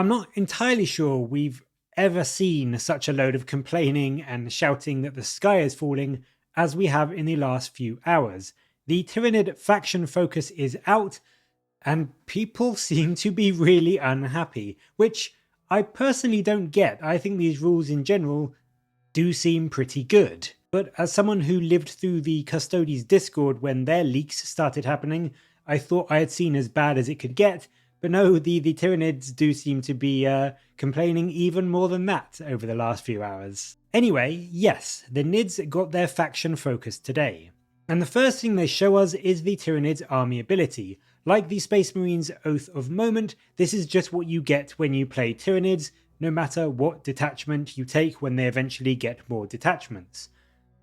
I'm not entirely sure we've ever seen such a load of complaining and shouting that the sky is falling as we have in the last few hours. The Tyranid faction focus is out, and people seem to be really unhappy, which I personally don't get. I think these rules in general do seem pretty good. But as someone who lived through the Custodes Discord when their leaks started happening, I thought I had seen as bad as it could get. But no, the Tyranids do seem to be complaining even more than that over the last few hours. Anyway, yes, the Nids got their faction focus today. And the first thing they show us is the Tyranid Army ability. Like the Space Marines' Oath of Moment, this is just what you get when you play Tyranids, no matter what detachment you take when they eventually get more detachments.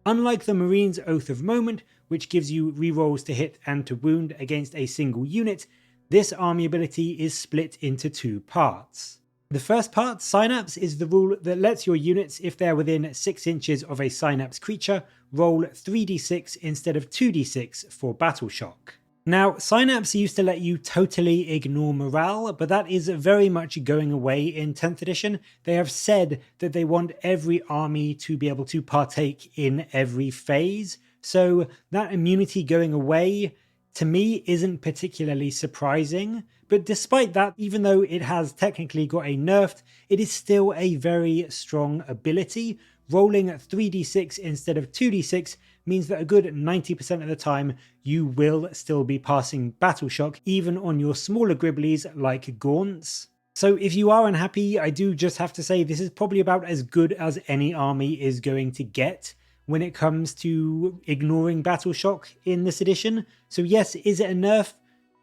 Unlike the Marines' Oath of Moment, which gives you rerolls to hit and to wound against a single unit, this army ability is split into two parts. The first part, Synapse, is the rule that lets your units, if they're within 6 inches of a Synapse creature, roll 3d6 instead of 2d6 for battle shock. Now, Synapse used to let you totally ignore morale, but that is very much going away in 10th edition. They have said that they want every army to be able to partake in every phase, so that immunity going away to me isn't particularly surprising. But despite that, even though it has technically got a nerfed, it is still a very strong ability. Rolling 3d6 instead of 2d6 means that a good 90% of the time you will still be passing battle shock, even on your smaller gribblies like Gaunts. So if you are unhappy, I do just have to say this is probably about as good as any army is going to get when it comes to ignoring battle shock in this edition. So yes, is it a nerf?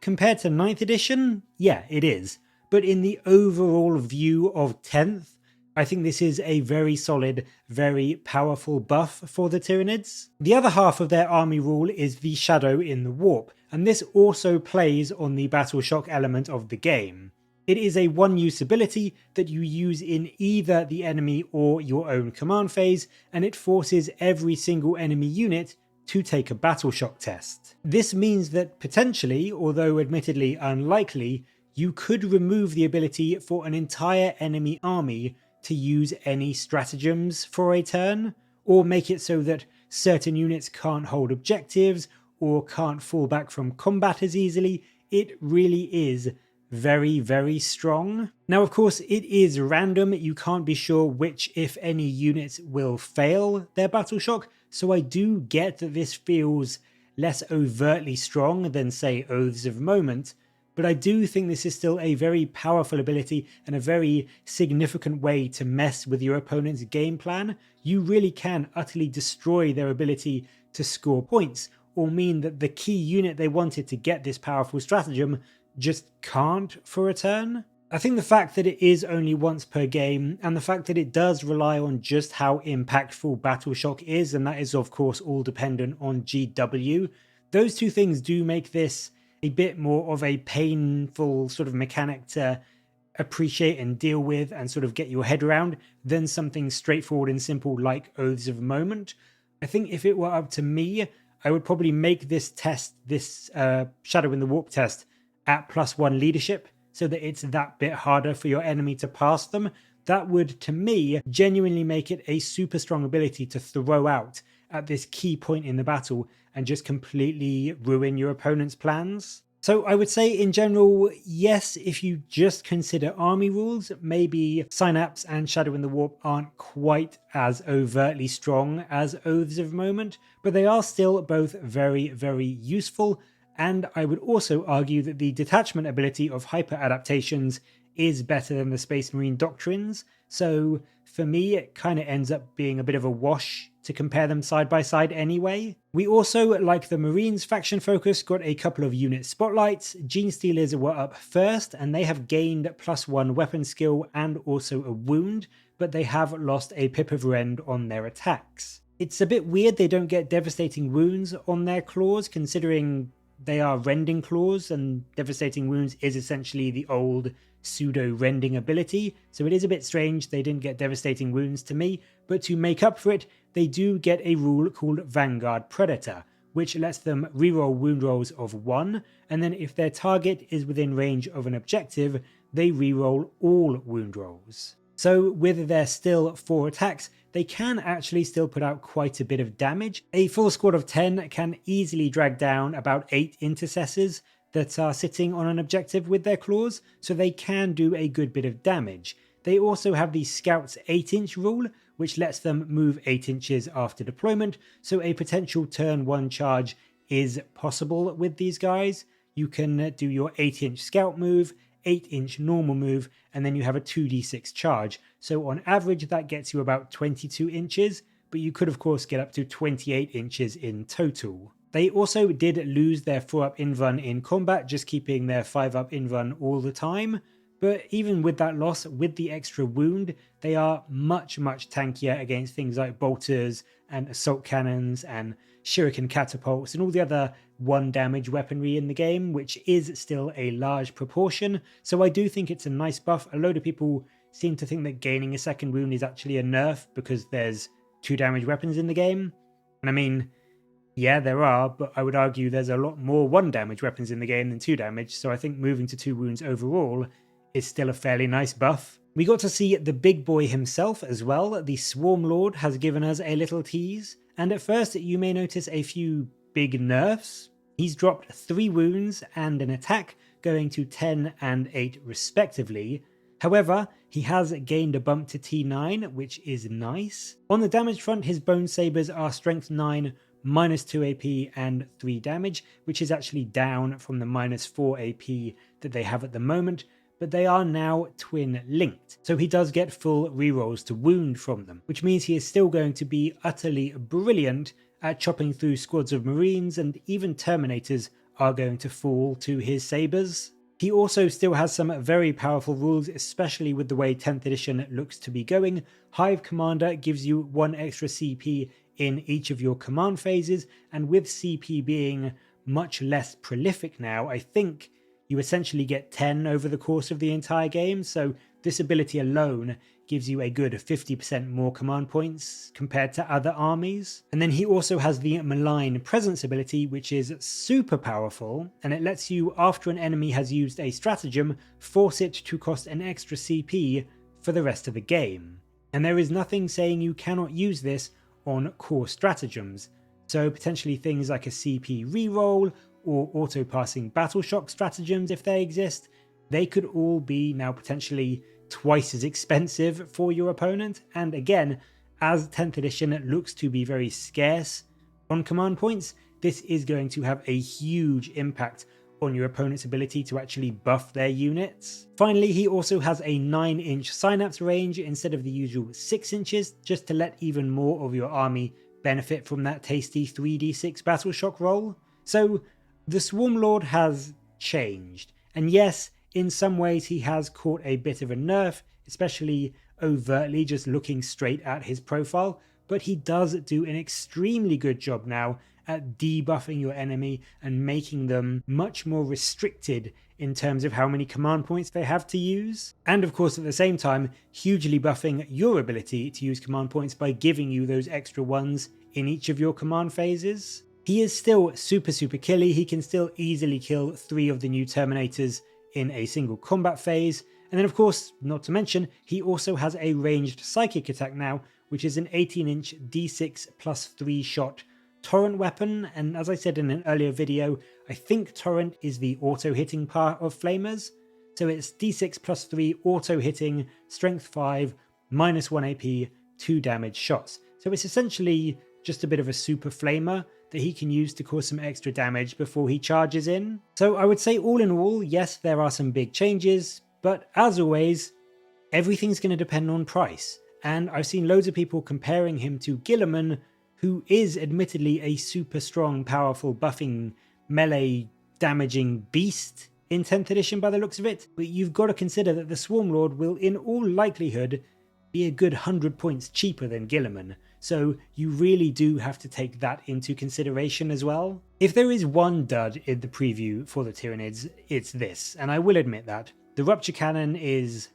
Compared to 9th edition? Yeah, it is. But in the overall view of 10th, I think this is a very solid, very powerful buff for the Tyranids. The other half of their army rule is the Shadow in the Warp, and this also plays on the battle shock element of the game. It is a one-use ability that you use in either the enemy or your own command phase, and it forces every single enemy unit to take a battle shock test. This means that potentially, although admittedly unlikely, you could remove the ability for an entire enemy army to use any stratagems for a turn, or make it so that certain units can't hold objectives or can't fall back from combat as easily. It really is very, very strong. Now, of course, it is random. You can't be sure which, if any, units will fail their battle shock, so I do get that this feels less overtly strong than, say, Oaths of Moment, but I do think this is still a very powerful ability and a very significant way to mess with your opponent's game plan. You really can utterly destroy their ability to score points, or mean that the key unit they wanted to get this powerful stratagem just can't for a turn. I think the fact that it is only once per game, and the fact that it does rely on just how impactful battle shock is, and that is of course all dependent on GW, those two things do make this a bit more of a painful sort of mechanic to appreciate and deal with and sort of get your head around than something straightforward and simple like Oaths of Moment. I think if it were up to me, I would probably make this test, this Shadow in the Warp test, at +1 leadership, so that it's that bit harder for your enemy to pass them. That would, to me, genuinely make it a super strong ability to throw out at this key point in the battle and just completely ruin your opponent's plans. So I would say in general, yes, if you just consider army rules, maybe Synapse and Shadow in the Warp aren't quite as overtly strong as Oaths of Moment, but they are still both very, very useful. And I would also argue that the detachment ability of hyper adaptations is better than the Space Marine doctrines, so for me it kind of ends up being a bit of a wash to compare them side by side anyway. We also, like the Marines faction focus, got a couple of unit spotlights. Genestealers were up first, and they have gained +1 weapon skill and also a wound, but they have lost a Pip of Rend on their attacks. It's a bit weird they don't get devastating wounds on their claws, considering they are rending claws, and devastating wounds is essentially the old pseudo rending ability, so it is a bit strange they didn't get devastating wounds to me, but to make up for it, they do get a rule called Vanguard Predator, which lets them reroll wound rolls of 1, and then if their target is within range of an objective, they reroll all wound rolls. So with their still 4 attacks, they can actually still put out quite a bit of damage. A full squad of 10 can easily drag down about 8 intercessors that are sitting on an objective with their claws, so they can do a good bit of damage. They also have the Scout's 8-inch rule, which lets them move 8 inches after deployment, so a potential turn 1 charge is possible with these guys. You can do your 8-inch Scout move, 8-inch normal move, and then you have a 2d6 charge. So on average that gets you about 22 inches, but you could of course get up to 28 inches in total. They also did lose their 4-up inrun in combat, just keeping their 5-up inrun all the time. But even with that loss, with the extra wound, they are much tankier against things like bolters and assault cannons and shuriken catapults and all the other 1 damage weaponry in the game, which is still a large proportion. So I do think it's a nice buff. A load of people seem to think that gaining a second wound is actually a nerf because there's 2 damage weapons in the game. And I mean, yeah, there are, but I would argue there's a lot more 1 damage weapons in the game than 2 damage, so I think moving to 2 wounds overall is still a fairly nice buff. We got to see the big boy himself as well. The Swarmlord has given us a little tease, and at first you may notice a few big nerfs. He's dropped 3 wounds and an attack, going to 10 and 8 respectively. However, he has gained a bump to T9, which is nice. On the damage front, his Bone Sabers are strength 9, -2 AP and 3 damage, which is actually down from the -4 AP that they have at the moment, but they are now twin linked, so he does get full rerolls to wound from them, which means he is still going to be utterly brilliant at chopping through squads of marines, and even terminators are going to fall to his sabers. He also still has some very powerful rules, especially with the way 10th edition looks to be going. Hive Commander gives you 1 extra CP in each of your command phases, and with CP being much less prolific now, I think you essentially get 10 over the course of the entire game, so this ability alone gives you a good 50% more command points compared to other armies. And then he also has the Malign Presence ability, which is super powerful, and it lets you, after an enemy has used a stratagem, force it to cost an extra CP for the rest of the game. And there is nothing saying you cannot use this on core stratagems, so potentially things like a CP reroll or auto-passing battle shock stratagems, if they exist, they could all be now potentially twice as expensive for your opponent. And again, as 10th edition looks to be very scarce on command points, this is going to have a huge impact on your opponent's ability to actually buff their units. Finally, he also has a 9-inch synapse range instead of the usual 6 inches, just to let even more of your army benefit from that tasty 3d6 battle shock roll. So the Swarmlord has changed, and yes, in some ways he has caught a bit of a nerf, especially overtly just looking straight at his profile, but he does do an extremely good job now at debuffing your enemy and making them much more restricted in terms of how many command points they have to use. And of course at the same time, hugely buffing your ability to use command points by giving you those extra ones in each of your command phases. He is still super killy. He can still easily kill 3 of the new Terminators in a single combat phase. And then of course, not to mention, he also has a ranged psychic attack now, which is an 18-inch D6 plus 3 shot torrent weapon. And as I said in an earlier video, I think torrent is the auto hitting part of flamers. So it's D6 plus 3 auto hitting, strength 5, -1 AP, 2 damage shots. So it's essentially just a bit of a super flamer that he can use to cause some extra damage before he charges in. So I would say all in all, yes, there are some big changes, but as always, everything's going to depend on price. And I've seen loads of people comparing him to Guilliman, who is admittedly a super strong, powerful, buffing, melee, damaging beast in 10th edition by the looks of it. But you've got to consider that the Swarmlord will in all likelihood be a good 100 points cheaper than Guilliman. So you really do have to take that into consideration as well. If there is one dud in the preview for the Tyranids, it's this, and I will admit that. The Rupture Cannon is...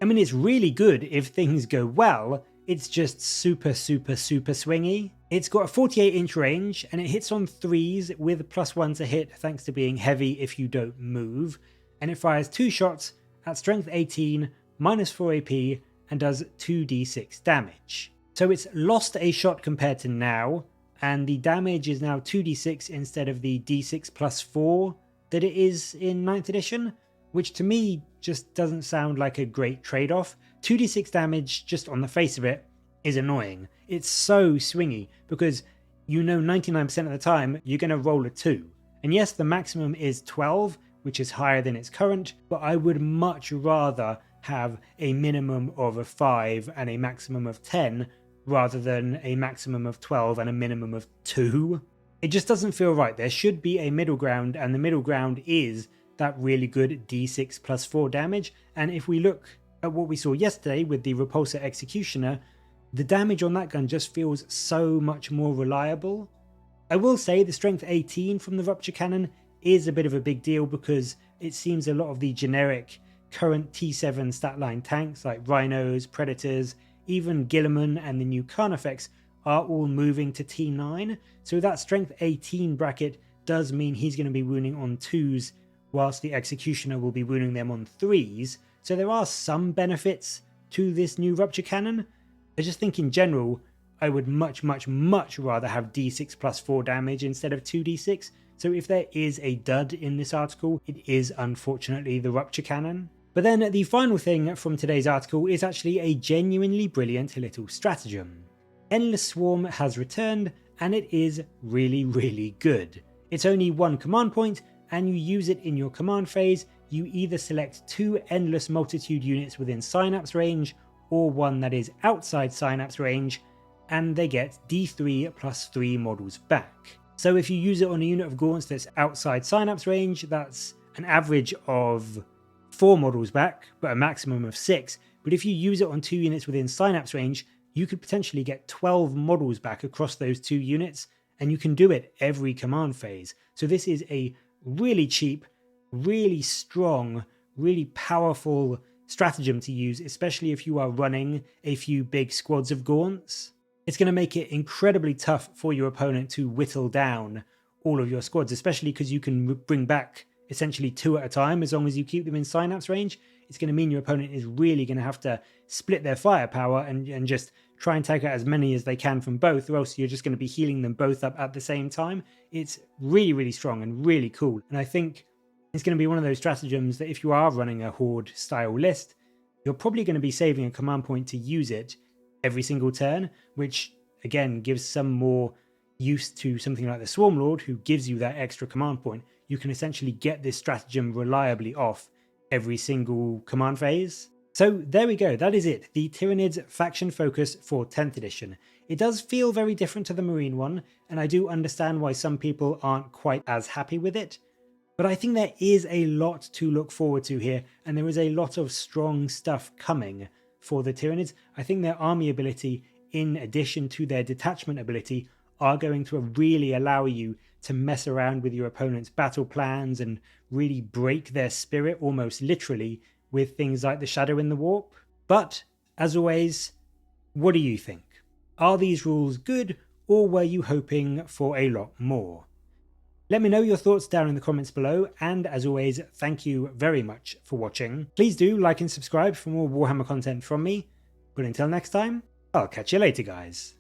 I mean, it's really good if things go well, it's just super swingy. It's got a 48-inch range, and it hits on 3s with +1 to hit thanks to being heavy if you don't move, and it fires 2 shots at strength 18, minus 4 AP, and does 2d6 damage. So it's lost a shot compared to now, and the damage is now 2d6 instead of the d6 plus 4 that it is in 9th edition, which to me just doesn't sound like a great trade-off. 2d6 damage, just on the face of it, is annoying. It's so swingy, because you know 99% of the time you're going to roll a 2. And yes, the maximum is 12, which is higher than its current, but I would much rather have a minimum of a 5 and a maximum of 10, rather than a maximum of 12 and a minimum of 2. It just doesn't feel right. There should be a middle ground, and the middle ground is that really good d6 plus 4 damage. And if we look at what we saw yesterday with the Repulsor Executioner, the damage on that gun just feels so much more reliable. I will say the strength 18 from the Rupture Cannon is a bit of a big deal, because it seems a lot of the generic current T7 statline tanks like Rhinos, Predators, even Guilliman and the new Carnifex are all moving to T9, so that strength 18 bracket does mean he's going to be wounding on 2s, whilst the Executioner will be wounding them on 3s, so there are some benefits to this new Rupture Cannon. I just think in general, I would much rather have d6 plus 4 damage instead of 2d6, so if there is a dud in this article, it is unfortunately the Rupture Cannon. But then the final thing from today's article is actually a genuinely brilliant little stratagem. Endless Swarm has returned, and it is really good. It's only 1 command point, and you use it in your command phase. You either select 2 Endless Multitude units within Synapse range, or 1 that is outside Synapse range, and they get d3 plus 3 models back. So if you use it on a unit of Gaunts that's outside Synapse range, that's an average of 4 models back, but a maximum of 6. But if you use it on 2 units within Synapse range, you could potentially get 12 models back across those 2 units, and you can do it every command phase. So this is a really cheap, really strong, really powerful stratagem to use, especially if you are running a few big squads of Gaunts. It's going to make it incredibly tough for your opponent to whittle down all of your squads, especially because you can bring back essentially 2 at a time as long as you keep them in Synapse range. It's going to mean your opponent is really going to have to split their firepower and just try and take out as many as they can from both, or else you're just going to be healing them both up at the same time. It's really strong and really cool, and I think it's going to be one of those stratagems that if you are running a Horde style list, you're probably going to be saving a command point to use it every single turn, which again gives some more use to something like the Swarmlord, who gives you that extra command point. You can essentially get this stratagem reliably off every single command phase. So there we go, that is it, the Tyranids faction focus for 10th edition. It does feel very different to the Marine one, and I do understand why some people aren't quite as happy with it, but I think there is a lot to look forward to here, and there is a lot of strong stuff coming for the Tyranids. I think their army ability, in addition to their detachment ability, are going to really allow you to mess around with your opponent's battle plans and really break their spirit, almost literally, with things like the Shadow in the Warp. But, as always, what do you think? Are these rules good, or were you hoping for a lot more? Let me know your thoughts down in the comments below, and as always, thank you very much for watching. Please do like and subscribe for more Warhammer content from me, but until next time, I'll catch you later, guys.